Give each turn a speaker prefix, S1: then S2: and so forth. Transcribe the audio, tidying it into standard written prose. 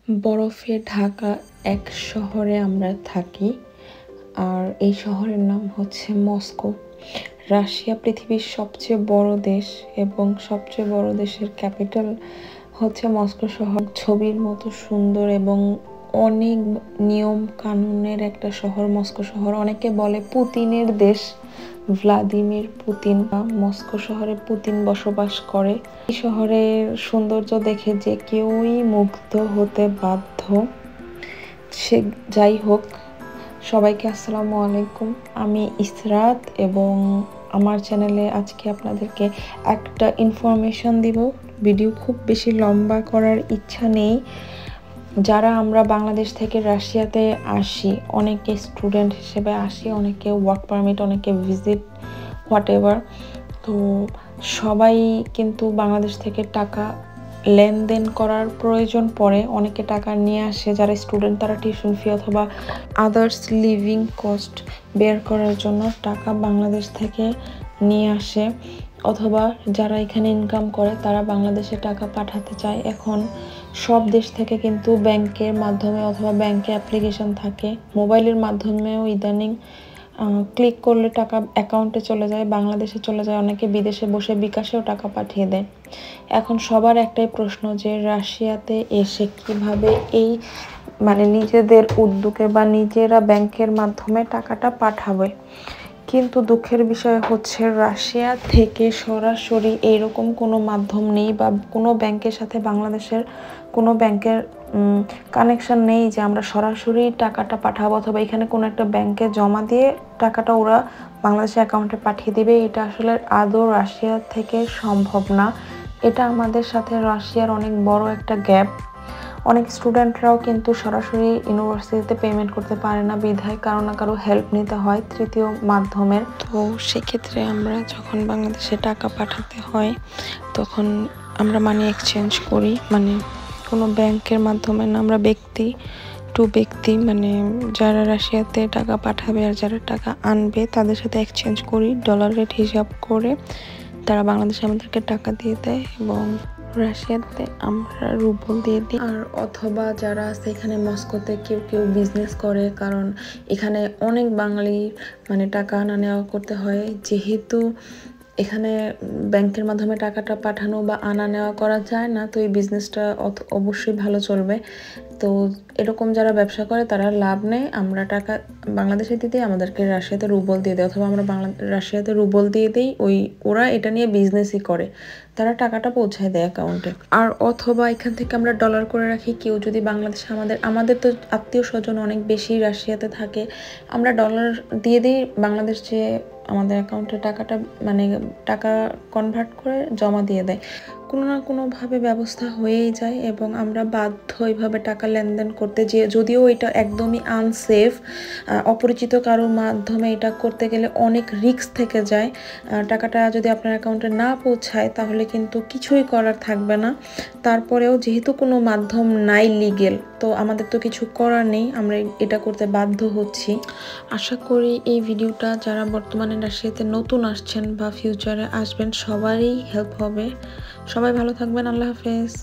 S1: বরফে ঢাকা এক শহরে আমরা থাকি। আর এই শহরের নাম হচ্ছে মস্কো। রাশিয়া পৃথিবীর সবচেয়ে বড় দেশ এবং সবচেয়ে বড় দেশের ক্যাপিটাল হচ্ছে মস্কো শহর। ছবির মতো সুন্দর এবং অনেক নিয়ম কানুনের একটা শহর মস্কো শহর। অনেকে বলে পুতিনের দেশ, ভ্লাদিমির পুতিন। মস্কো শহরে পুতিন বসবাস করে। এই শহরের সৌন্দর্য দেখে যে কেউই মুগ্ধ হতে বাধ্য। সে যাই হোক, সবাইকে আসসালামু আলাইকুম। আমি ইসরাত এবং আমার চ্যানেলে আজকে আপনাদেরকে একটা ইনফরমেশন দিব। ভিডিও খুব বেশি লম্বা করার ইচ্ছা নেই। যারা আমরা বাংলাদেশ থেকে রাশিয়াতে আসি, অনেকে স্টুডেন্ট হিসেবে আসি, অনেকে ওয়ার্ক পারমিট, অনেকে ভিজিট, হোয়াট এভার। তো সবাই কিন্তু বাংলাদেশ থেকে টাকা লেনদেন করার প্রয়োজন পড়ে। অনেকে টাকা নিয়ে আসে, যারা স্টুডেন্ট তারা টিউশন ফি অথবা আদার্স লিভিং কস্ট বের করার জন্য টাকা বাংলাদেশ থেকে নিয়ে আসে, অথবা যারা এখানে ইনকাম করে তারা বাংলাদেশে টাকা পাঠাতে চায়। এখন সব দেশ থেকে কিন্তু ব্যাংকের মাধ্যমে অথবা ব্যাংকে অ্যাপ্লিকেশন থাকে, মোবাইলের মাধ্যমেও ইদানিং ক্লিক করলে টাকা অ্যাকাউন্টে চলে যায়, বাংলাদেশে চলে যায়, অনেকে বিদেশে বসে বিকাশেও টাকা পাঠিয়ে দেয়। এখন সবার একটাই প্রশ্ন যে রাশিয়াতে এসে কিভাবে এই নিজেদের উদ্যোগে বা নিজেরা ব্যাংকের মাধ্যমে টাকাটা পাঠাবে। কিন্তু দুঃখের বিষয় হচ্ছে রাশিয়া থেকে সরাসরি এইরকম কোনো মাধ্যম নেই বা কোনো ব্যাংকের সাথে বাংলাদেশের কোনো ব্যাংকের কানেকশন নেই যে আমরা সরাসরি টাকাটা পাঠাবো অথবা এখানে কোনো একটা ব্যাংকে জমা দিয়ে টাকাটা ওরা বাংলাদেশের অ্যাকাউন্টে পাঠিয়ে দিবে। এটা আসলে আদৌ রাশিয়া থেকে সম্ভব না। এটা আমাদের সাথে রাশিয়ার অনেক বড় একটা গ্যাপ। অনেক স্টুডেন্টরাও কিন্তু সরাসরি ইউনিভার্সিটিতে পেমেন্ট করতে পারে না, বিধায় কারো না কারো হেল্প নিতে হয় তৃতীয় মাধ্যমের। তো সেক্ষেত্রে আমরা যখন বাংলাদেশে টাকা পাঠাতে হয় তখন আমরা মানি এক্সচেঞ্জ করি, কোনো ব্যাংকের মাধ্যমে না, আমরা ব্যক্তি টু ব্যক্তি যারা রাশিয়াতে টাকা পাঠাবে আর যারা টাকা আনবে তাদের সাথে এক্সচেঞ্জ করি, ডলার রেট হিসাব করে তারা বাংলাদেশে আমাদেরকে টাকা দিয়ে দেয় এবং রাশিয়াতে আমরা রুবল দিয়ে দিই। আর অথবা যারা আছে এখানে মস্কোতে কেউ কেউ বিজনেস করে, কারণ এখানে অনেক বাঙালি টাকা আনা নেওয়া করতে হয়, যেহেতু এখানে ব্যাংকের মাধ্যমে টাকাটা পাঠানো বা আনা নেওয়া করা যায় না, তো এই বিজনেসটা অবশ্যই ভালো চলবে। তো এরকম যারা ব্যবসা করে তারা লাভ নেয়, আমরা টাকা বাংলাদেশে দিতে আমাদেরকে রাশিয়াতে রুবল দিয়ে দেয়, অথবা আমরা রাশিয়াতে রুবল দিয়ে দিই, ওরা এটা নিয়ে বিজনেসই করে, তারা টাকাটা পৌঁছায় দেয় অ্যাকাউন্টে। আর অথবা এখান থেকে আমরা ডলার করে রাখি। কেউ যদি বাংলাদেশে আমাদের তো আত্মীয় স্বজন অনেক বেশি রাশিয়াতে থাকে, আমরা ডলার দিয়ে দিই, বাংলাদেশ যে আমাদের অ্যাকাউন্টে টাকাটা টাকা কনভার্ট করে জমা দিয়ে দেয়। কোনো না কোনোভাবে ব্যবস্থা হয়েই যায় এবং আমরা বাধ্য এইভাবে টাকা লেনদেন করতে, যদিও এটা একদমই আনসেফ। অপরিচিত কারোর মাধ্যমে এটা করতে গেলে অনেক রিস্ক থেকে যায়। টাকাটা যদি আপনার অ্যাকাউন্টে না পৌঁছায় তাহলে কিন্তু কিছুই করার থাকবে না। তারপরেও যেহেতু কোনো মাধ্যম নাই লিগেল, তো আমাদের তো কিছু করার নেই, আমরা এটা করতে বাধ্য হচ্ছি। আশা করি এই ভিডিওটা যারা বর্তমানে রাশিয়াতে নতুন আসছেন বা ফিউচারে আসবেন সবারই হেল্প হবে। সবাই ভালো থাকবেন। আল্লাহ হাফেজ।